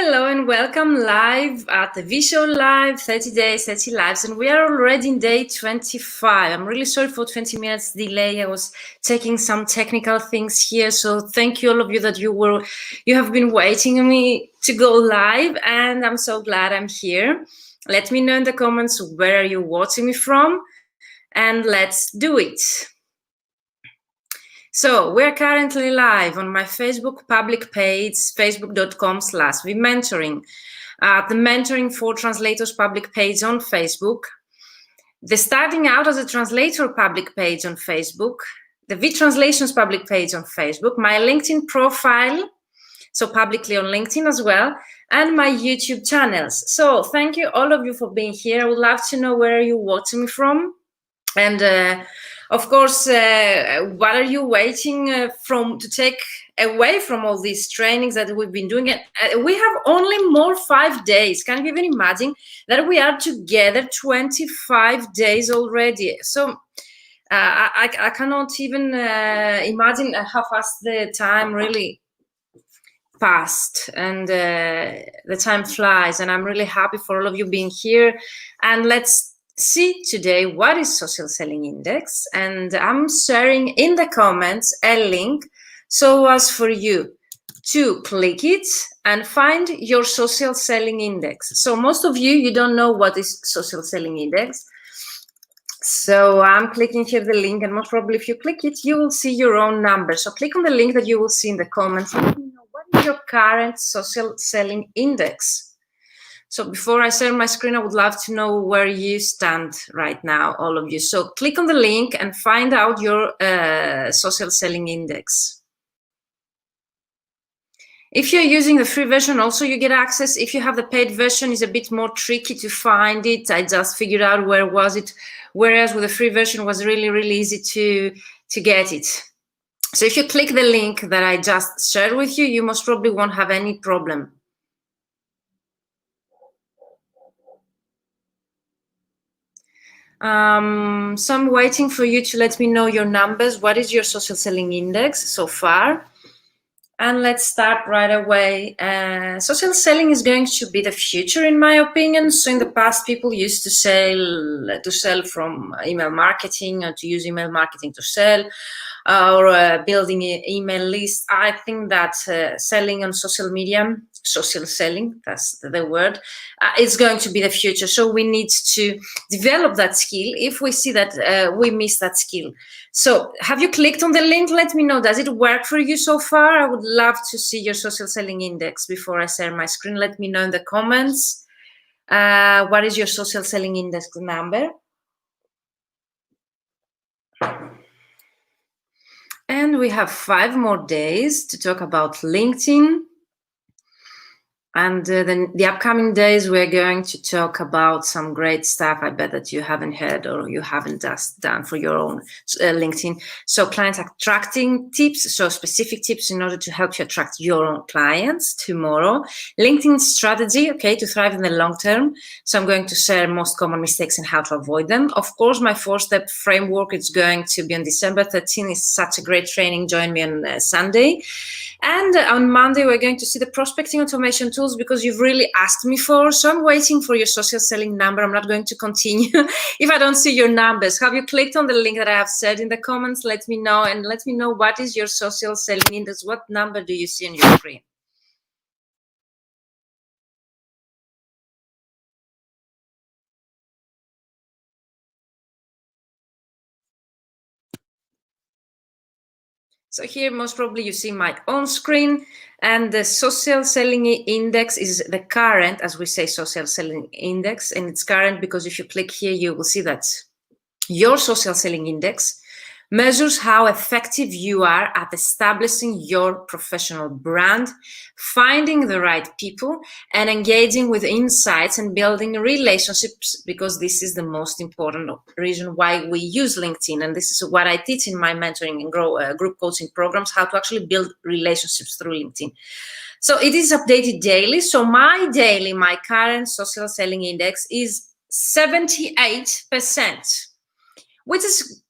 Hello and welcome live at the VShow Live, 30 days, 30 lives, and we are already in day 25. I'm really sorry for 20 minutes delay. I was taking some technical things here, so thank you all of you that you have been waiting on me to go live, and I'm so glad I'm here. Let me know in the comments where are you watching me from, and let's do it. So we're currently live on my Facebook public page, facebook.com/vmentoring, the Mentoring for Translators public page on Facebook, the Starting Out as a Translator public page on Facebook, the VTranslations public page on Facebook, my LinkedIn profile, so publicly on LinkedIn as well, and my YouTube channels. So thank you all of you for being here. I would love to know where you're watching me from. And of course, what are you waiting to take away from all these trainings that we've been doing? We have only more 5 days. Can you even imagine that we are together 25 days already? So I cannot even imagine how fast the time really passed, and the time flies. And I'm really happy for all of you being here. And let's see today what is Social Selling Index, and I'm sharing in the comments a link so as for you to click it and find your Social Selling Index. So most of you don't know what is Social Selling Index. So I'm clicking here the link, and most probably if you click it, you will see your own number. So click on the link that you will see in the comments. Let me know what is your current Social Selling Index. So before I share my screen, I would love to know where you stand right now, all of you. So click on the link and find out your Social Selling Index. If you're using the free version, also you get access. If you have the paid version, it's a bit more tricky to find it. I just figured out where was it, whereas with the free version it was really, really easy to get it. So if you click the link that I just shared with you, you most probably won't have any problem. So I'm waiting for you to let me know your numbers. What is your Social Selling Index so far? And let's start right away. Social selling is going to be the future, in my opinion. So in the past, people used to sell from email marketing, or to use email marketing to sell, or building an email list. I think that selling on social media, social selling, that's the word, is going to be the future. So we need to develop that skill if we see that we miss that skill. So have you clicked on the link? Let me know, does it work for you so far? I would love to see your Social Selling Index before I share my screen. Let me know in the comments. What is your Social Selling Index number? And we have 5 more days to talk about LinkedIn. And then the upcoming days, we're going to talk about some great stuff I bet that you haven't heard or you haven't just done for your own LinkedIn. So client attracting tips, so specific tips in order to help you attract your own clients tomorrow. LinkedIn strategy, okay, to thrive in the long term. So I'm going to share most common mistakes and how to avoid them. Of course, my 4-step framework is going to be on December 13th. It's such a great training. Join me on Sunday. And on Monday, we're going to see the prospecting automation tools, because you've really asked me for. So I'm waiting for your social selling number. I'm not going to continue if I don't see your numbers. Have you clicked on the link that I have said in the comments? Let me know, and let me know what is your social selling index. What number do you see on your screen? So here, most probably you see my own screen, and the social selling index is the current, as we say, social selling index, and it's current because if you click here, you will see that your social selling index measures how effective you are at establishing your professional brand, finding the right people, and engaging with insights and building relationships, because this is the most important reason why we use LinkedIn. And this is what I teach in my mentoring and group coaching programs, how to actually build relationships through LinkedIn. So it is updated daily. So my current social selling index is 78%, which is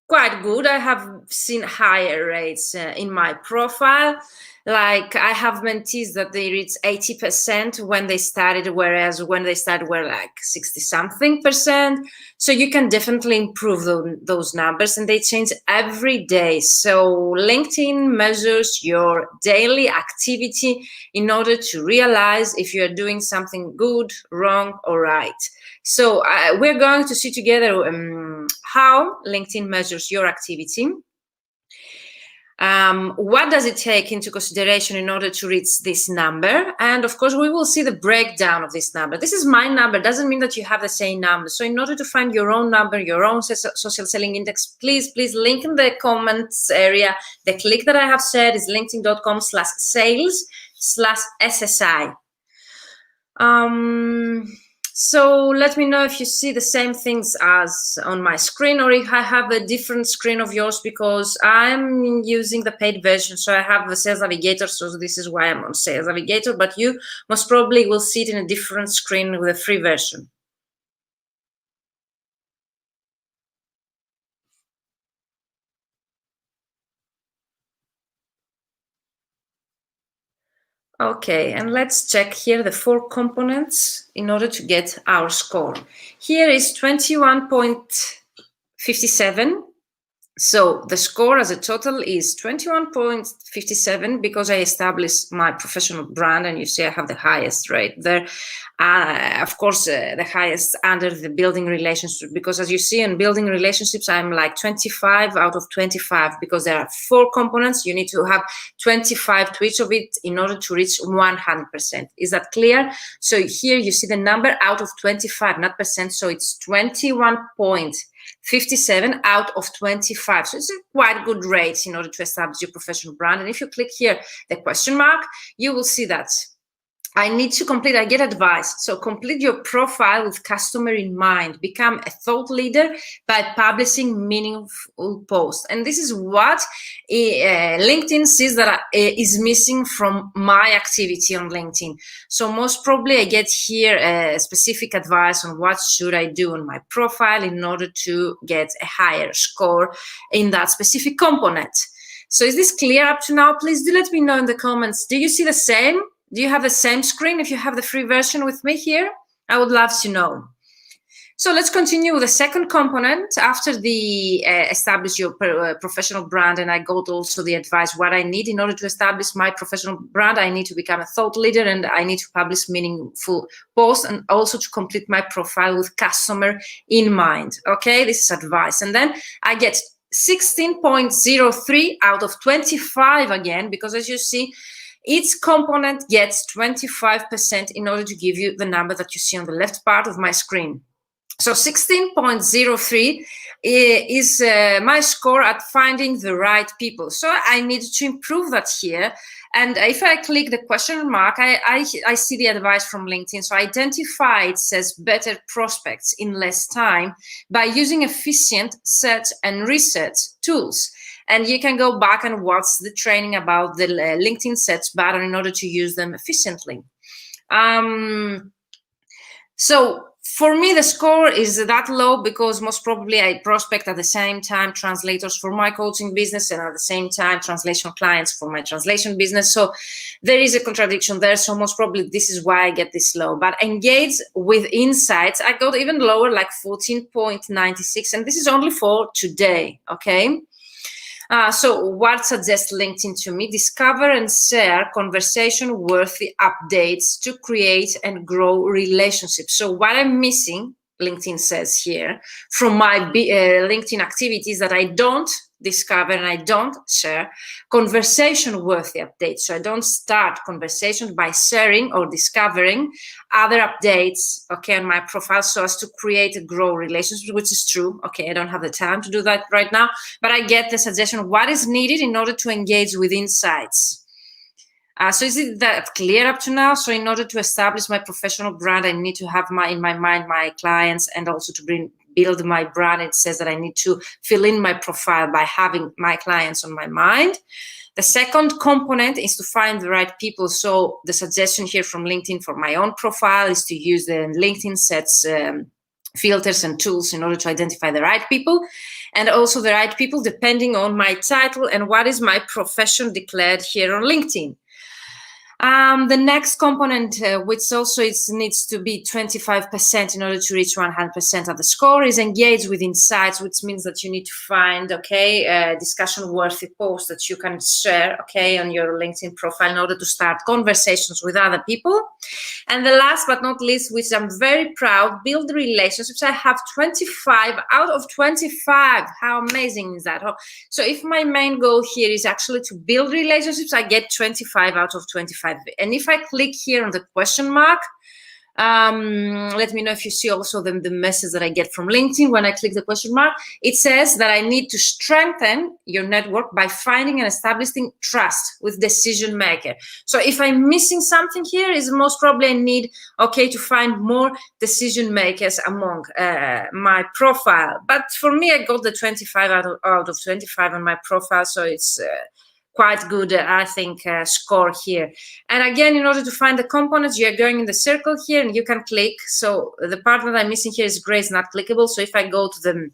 quite good. I have seen higher rates in my profile. Like I have mentees that they reach 80% when they started, whereas when they started were like 60-something%. So you can definitely improve those numbers, and they change every day. So LinkedIn measures your daily activity in order to realize if you are doing something good, wrong, or right. So we're going to see together how LinkedIn measures your activity. What does it take into consideration in order to reach this number? And of course, we will see the breakdown of this number. This is my number, doesn't mean that you have the same number. So in order to find your own number, your own social selling index, please link in the comments area. The click that I have said is linkedin.com/sales/SSI. So let me know if you see the same things as on my screen, or if I have a different screen of yours, because I'm using the paid version. So I have the Sales Navigator, so this is why I'm on Sales Navigator, but you most probably will see it in a different screen with a free version. Okay, and let's check here the 4 components in order to get our score. Here is 21.57. So the score as a total is 21.57 because I established my professional brand, and you see I have the highest rate there. Of course, the highest under the building relationship, because as you see in building relationships, I'm like 25 out of 25 because there are 4 components. You need to have 25 to each of it in order to reach 100%. Is that clear? So here you see the number out of 25, not percent. So it's 21.57 out of 25. So it's a quite good rate in order to establish your professional brand. And if you click here, the question mark, you will see that I need to complete, I get advice. So complete your profile with customer in mind. Become a thought leader by publishing meaningful posts. And this is what LinkedIn sees that is missing from my activity on LinkedIn. So most probably I get here specific advice on what should I do on my profile in order to get a higher score in that specific component. So is this clear up to now? Please do let me know in the comments. Do you see the same? Do you have the same screen if you have the free version with me here? I would love to know. So let's continue with the second component. After the establish your professional brand, and I got also the advice what I need in order to establish my professional brand. I need to become a thought leader, and I need to publish meaningful posts, and also to complete my profile with customer in mind. Okay, this is advice. And then I get 16.03 out of 25 again, because as you see, each component gets 25% in order to give you the number that you see on the left part of my screen. So 16.03 is my score at finding the right people. So I need to improve that here. And if I click the question mark, I see the advice from LinkedIn. So identify, it says, better prospects in less time by using efficient search and research tools. And you can go back and watch the training about the LinkedIn search button in order to use them efficiently. So for me, the score is that low because most probably I prospect at the same time translators for my coaching business, and at the same time translation clients for my translation business. So there is a contradiction there. So most probably this is why I get this low. But engage with insights, I got even lower, like 14.96. And this is only for today, okay? So what suggests LinkedIn to me? Discover and share conversation-worthy updates to create and grow relationships. So what I'm missing, LinkedIn says here, from my LinkedIn activities that I don't discover and I don't share conversation-worthy updates. So I don't start conversations by sharing or discovering other updates, okay, on my profile, so as to create and grow relationships, which is true. Okay, I don't have the time to do that right now, but I get the suggestion what is needed in order to engage with insights. So is it that clear up to now? So in order to establish my professional brand, I need to have in my mind my clients, and also to build my brand. It says that I need to fill in my profile by having my clients on my mind. The second component is to find the right people. So the suggestion here from LinkedIn for my own profile is to use the LinkedIn sets filters and tools in order to identify the right people, and also the right people depending on my title and what is my profession declared here on LinkedIn. The next component, which also needs to be 25% in order to reach 100% of the score, is engage with insights, which means that you need to find, a discussion-worthy post that you can share, on your LinkedIn profile in order to start conversations with other people. And the last but not least, which I'm very proud, build relationships. I have 25 out of 25. How amazing is that? So if my main goal here is actually to build relationships, I get 25 out of 25. And if I click here on the question mark, let me know if you see also the message that I get from LinkedIn. When I click the question mark, it says that I need to strengthen your network by finding and establishing trust with decision maker. So if I'm missing something here, is most probably I need to find more decision makers among my profile. But for me, I got the 25 out of 25 on my profile, so it's quite good, I think, score here. And again, in order to find the components, you're going in the circle here and you can click. So the part that I'm missing here is gray, is not clickable. So if I go to the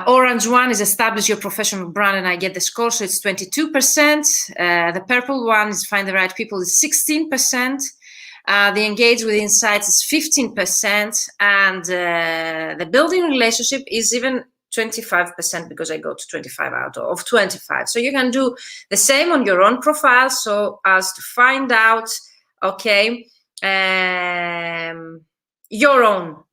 orange one is establish your professional brand, and I get the score, so it's 22%. The purple one is find the right people, is 16%. The engage with insights is 15%. And the building relationship is even 25%, because I go to 25 out of 25. So you can do the same on your own profile, so as to find out, your own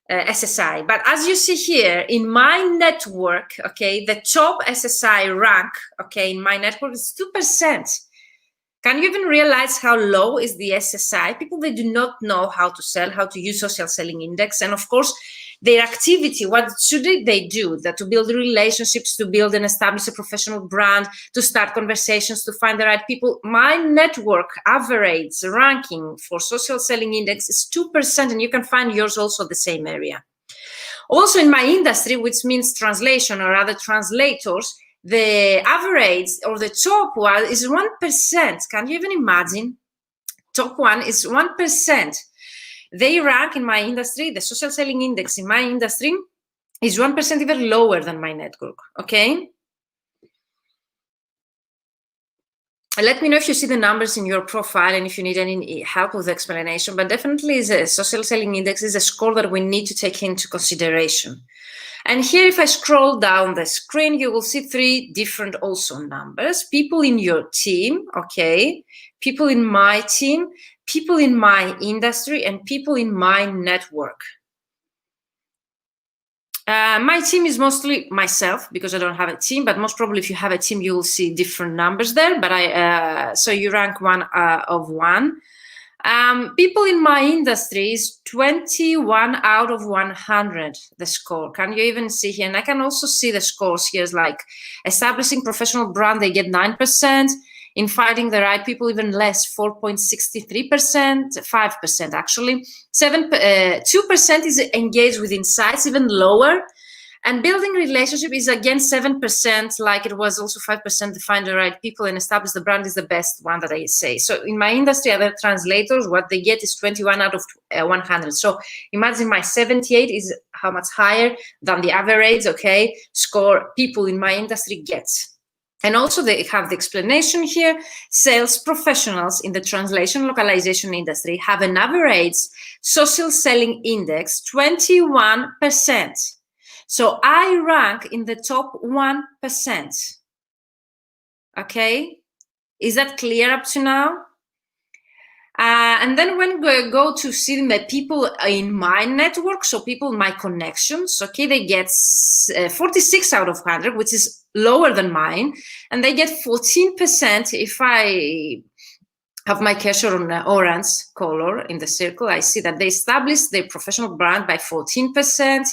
SSI. But as you see here in my network, the top SSI rank, in my network is 2%. Can you even realize how low is the SSI? People, they do not know how to sell, how to use social selling index. And of course, their activity, what should they do? That to build relationships, to build and establish a professional brand, to start conversations, to find the right people. My network average ranking for social selling index is 2%, and you can find yours also the same area. Also in my industry, which means translation or other translators, the average or the top one is 1%. Can you even imagine? Top one is 1%. They rank in my industry, the social selling index in my industry is 1% even lower than my network, Let me know if you see the numbers in your profile and if you need any help with the explanation, but definitely the social selling index is a score that we need to take into consideration. And here, if I scroll down the screen, you will see 3 different also numbers. People in your team, people in my team, people in my industry, and people in my network. My team is mostly myself, because I don't have a team, but most probably if you have a team, you will see different numbers there. But so you rank 1 of 1. People in my industry is 21 out of 100, the score. Can you even see here? And I can also see the scores here, is like establishing professional brand, they get 9%. In finding the right people, even less, 4.63%, 5% actually. 2% is engaged with insights, even lower. And building relationship is again 7%, like it was also 5% to find the right people and establish the brand is the best one that I say. So in my industry, other translators, what they get is 21 out of 100. So imagine my 78 is how much higher than the average, score people in my industry gets. And also they have the explanation here. Sales professionals in the translation localization industry have an average social selling index 21%. So I rank in the top 1%. Is that clear up to now? And then when we go to see the people in my network, so people in my connections, they get 46 out of 100, which is lower than mine, and they get 14%. If I have my cursor on the orange color in the circle, I see that they established their professional brand by 14%.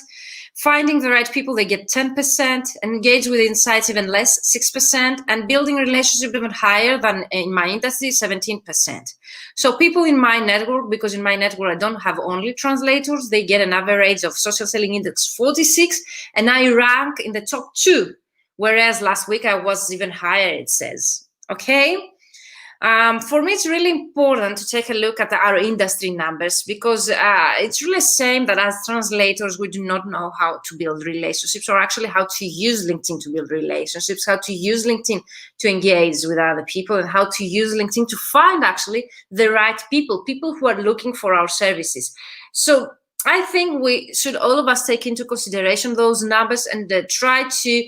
Finding the right people, they get 10%, engage with insights even less, 6%, and building relationship even higher than in my industry, 17%. So people in my network, because in my network I don't have only translators, they get an average of social selling index 46, and I rank in the top 2, whereas last week I was even higher, it says. For me, it's really important to take a look at our industry numbers, because it's really a shame that as translators, we do not know how to build relationships, or actually how to use LinkedIn to build relationships, how to use LinkedIn to engage with other people, and how to use LinkedIn to find actually the right people who are looking for our services. So I think we should, all of us, take into consideration those numbers and try to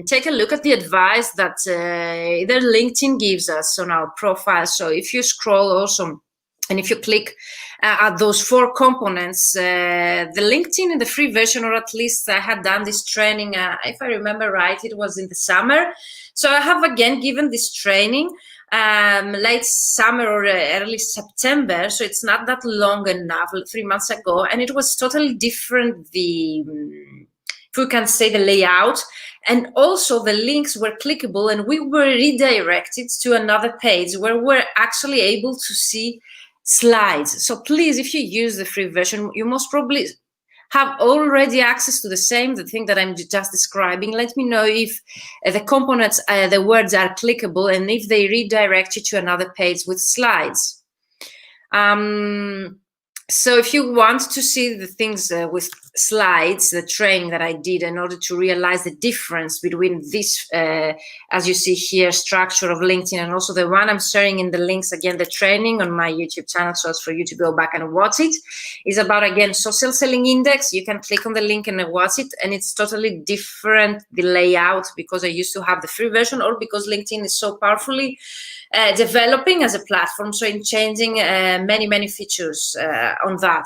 take a look at the advice that either LinkedIn gives us on our profile. So if you scroll also, and if you click at those 4 components, the LinkedIn in the free version, or at least I had done this training, if I remember right, it was in the summer. So I have again given this training late summer or early September, so it's not that long enough, 3 months ago, and it was totally different, if we can say, the layout, and also the links were clickable, and we were redirected to another page where we're actually able to see slides. So please, if you use the free version, you most probably have already access to the thing that I'm just describing. Let me know if the components, the words are clickable, and if they redirect you to another page with slides. So if you want to see the things with slides, the training that I did in order to realize the difference between this, as you see here, structure of LinkedIn, and also the one I'm sharing in the links, again, the training on my YouTube channel, so it's for you to go back and watch it, is about, again, social selling index. You can click on the link and watch it, and it's totally different, the layout, because I used to have the free version, or because LinkedIn is so powerfully developing as a platform, so in changing many features on that.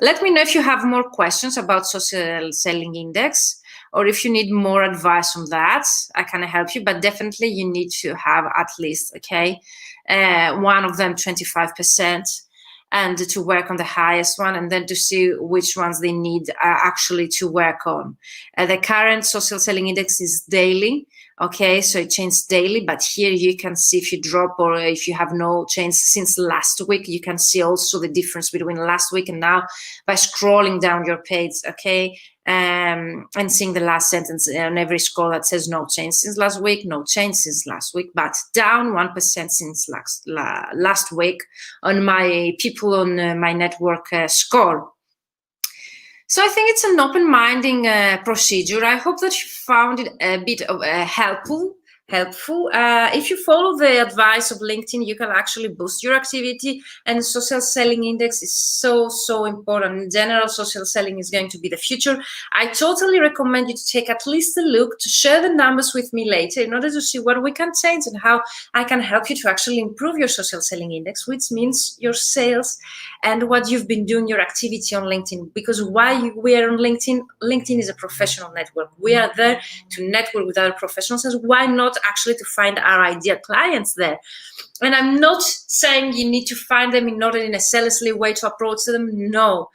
Let me know if you have more questions about social selling index, or if you need more advice on that. I can help you, but definitely you need to have at least, okay, one of them 25%, and to work on the highest one, and then to see which ones they need actually to work on. The current social selling index is daily. Okay, so it changes daily, but here you can see if you drop, or if you have no change since last week, you can see also the difference between last week and now by scrolling down your page, okay, and seeing the last sentence on every scroll that says no change since last week, no change since last week, but down 1% since last week on my people on my network score. So I think it's an open-minding procedure. I hope that you found it a bit of helpful. If you follow the advice of LinkedIn, you can actually boost your activity, and social selling index is so important. In general, social selling is going to be the future. I totally recommend you to take at least a look, to share the numbers with me later in order to see what we can change and how I can help you to actually improve your social selling index, which means your sales and what you've been doing, your activity on LinkedIn. Because why we are on LinkedIn? LinkedIn is a professional network. We are there to network with other professionals, and why not actually to find our ideal clients there? And I'm not saying you need to find them in order in a salesly way to approach them. No,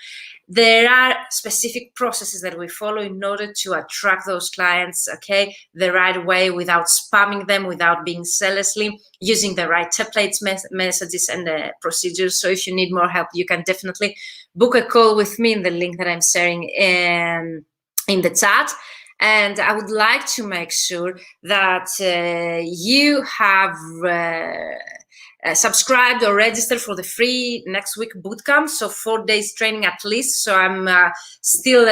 there are specific processes that we follow in order to attract those clients, okay, the right way, without spamming them, without being salesly, using the right templates, messages, and procedures. So if you need more help, you can definitely book a call with me in the link that I'm sharing in the chat. And I would like to make sure that you have subscribed or registered for the free next week bootcamp, so 4 days training at least. So I'm still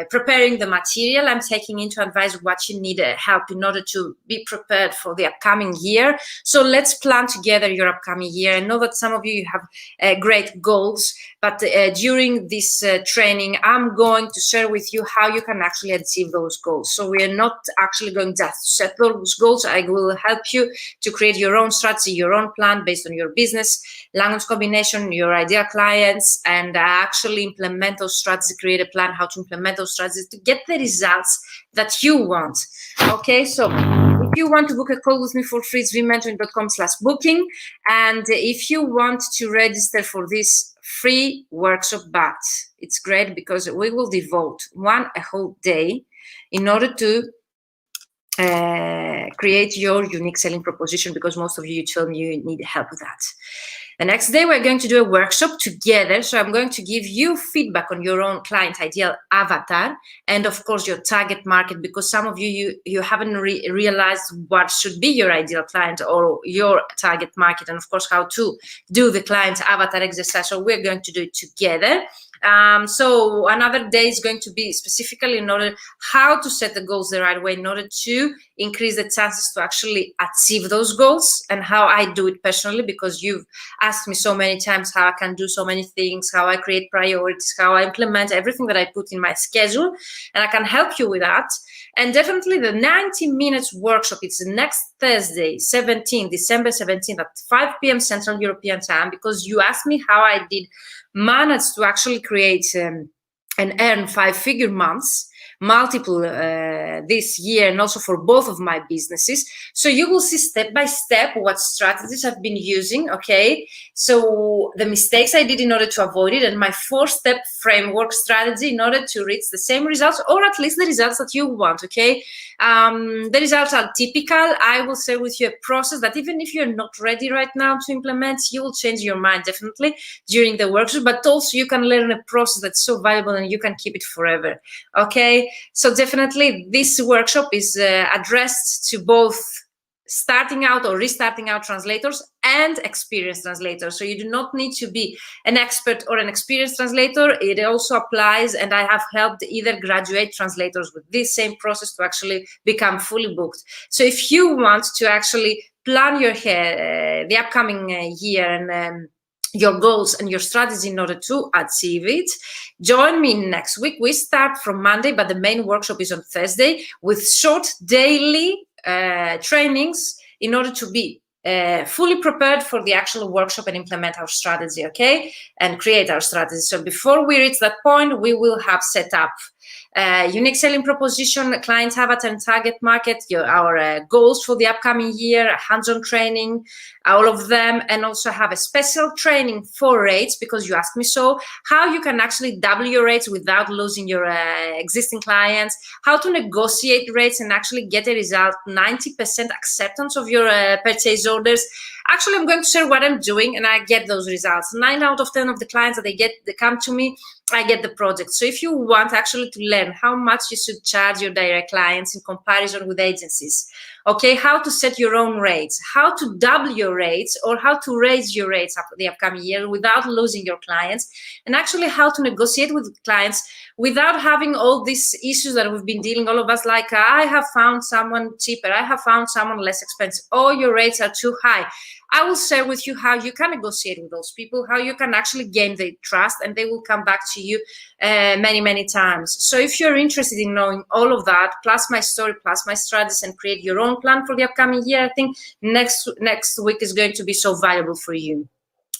preparing the material. I'm taking into advice what you need help in order to be prepared for the upcoming year. So let's plan together your upcoming year. I know that some of you have great goals, but during this training, I'm going to share with you how you can actually achieve those goals. So we are not actually going just to set those goals. I will help you to create your own strategy, your own plan based on your business, language combination, your ideal clients, and actually implement those strategies, create a plan how to implement those strategies to get the results that you want. Okay, so if you want to book a call with me for free, it's vmentoring.com/booking. And if you want to register for this free workshop, but it's great because we will devote a whole day in order to create your unique selling proposition, because most of you told me you need help with that. The next day, we're going to do a workshop together. So I'm going to give you feedback on your own client ideal avatar and, of course, your target market, because some of you haven't realized what should be your ideal client or your target market, and, of course, how to do the client avatar exercise. So we're going to do it together. So another day is going to be specifically in order how to set the goals the right way in order to increase the chances to actually achieve those goals, and how I do it personally, because you've asked me so many times how I can do so many things, how I create priorities, how I implement everything that I put in my schedule, and I can help you with that. And definitely the 90 minutes workshop, it's next Thursday, December 17th at 5 p.m. Central European Time, because you asked me how I did manage to actually create and earn 5-figure months, multiple this year, and also for both of my businesses. So you will see step by step what strategies I've been using, okay? So the mistakes I did in order to avoid it, and my 4-step framework strategy in order to reach the same results, or at least the results that you want, okay? The results are typical. I will share with you a process that even if you're not ready right now to implement, you will change your mind definitely during the workshop, but also you can learn a process that's so valuable and you can keep it forever, okay? So definitely this workshop is addressed to both starting out or restarting out translators and experienced translators. So you do not need to be an expert or an experienced translator. It also applies, and I have helped either graduate translators with this same process to actually become fully booked. So if you want to actually plan your the upcoming year and your goals and your strategy in order to achieve it, join me next week. We start from Monday, but the main workshop is on Thursday with short daily trainings in order to be fully prepared for the actual workshop and implement our strategy, okay? And create our strategy. So before we reach that point, we will have set up unique selling proposition, client avatar and target market, our goals for the upcoming year, hands-on training, all of them, and also have a special training for rates, because you asked me so, how you can actually double your rates without losing your existing clients, how to negotiate rates and actually get a result, 90% acceptance of your purchase orders. Actually, I'm going to share what I'm doing, and I get those results. 9 out of 10 of the clients that they come to me, I get the project. So if you want actually to learn how much you should charge your direct clients in comparison with agencies, okay, how to set your own rates, how to double your rates, or how to raise your rates up the upcoming year without losing your clients, and actually how to negotiate with clients without having all these issues that we've been dealing, all of us, like I have found someone cheaper, I have found someone less expensive, oh, your rates are too high. I will share with you how you can negotiate with those people, how you can actually gain their trust, and they will come back to you many, many times. So if you're interested in knowing all of that, plus my story, plus my strategies, and create your own plan for the upcoming year, I think next week is going to be so valuable for you.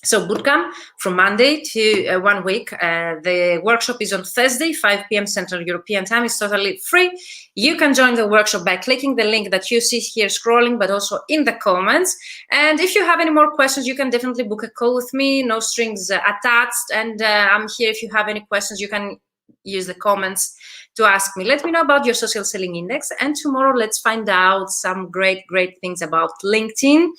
So bootcamp from Monday to 1 week. The workshop is on Thursday, 5 p.m. Central European Time. It's totally free. You can join the workshop by clicking the link that you see here scrolling, but also in the comments. And if you have any more questions, you can definitely book a call with me, no strings attached. And I'm here if you have any questions. You can use the comments to ask me. Let me know about your social selling index. And tomorrow, let's find out some great things about LinkedIn.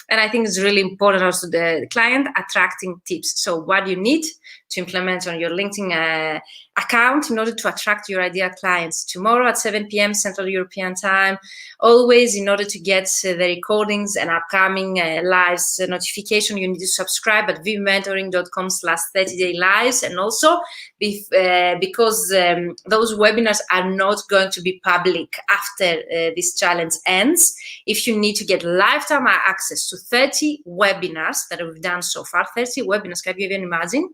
And I think it's really important also the client attracting tips. So what you need to implement on your LinkedIn account in order to attract your ideal clients. Tomorrow at 7 p.m. Central European Time, always in order to get the recordings and upcoming lives notification, you need to subscribe at vmentoring.com/30day-lives. And also because those webinars are not going to be public after this challenge ends. If you need to get lifetime access to 30 webinars that we've done so far, 30 webinars, can you even imagine?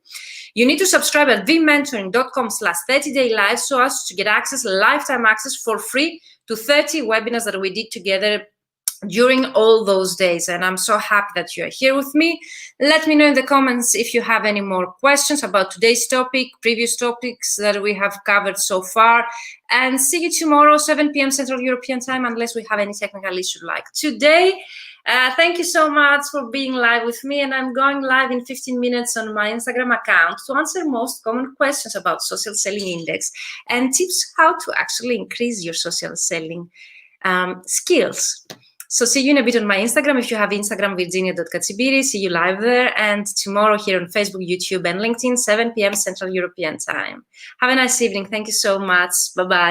You need to subscribe at vmentoring.com/30day-lives so as to get access, lifetime access for free to 30 webinars that we did together during all those days. And I'm so happy that you are here with me. Let me know in the comments if you have any more questions about today's topic, previous topics that we have covered so far. And see you tomorrow, 7 p.m. Central European Time, unless we have any technical issue like today. Thank you so much for being live with me, and I'm going live in 15 minutes on my Instagram account to answer most common questions about social selling index and tips how to actually increase your social selling. skills. So see you in a bit on my Instagram. If you have Instagram, virginia.katsibiri, see you live there. And tomorrow here on Facebook, YouTube, and LinkedIn, 7 p.m. Central European Time. Have a nice evening. Thank you so much. Bye-bye.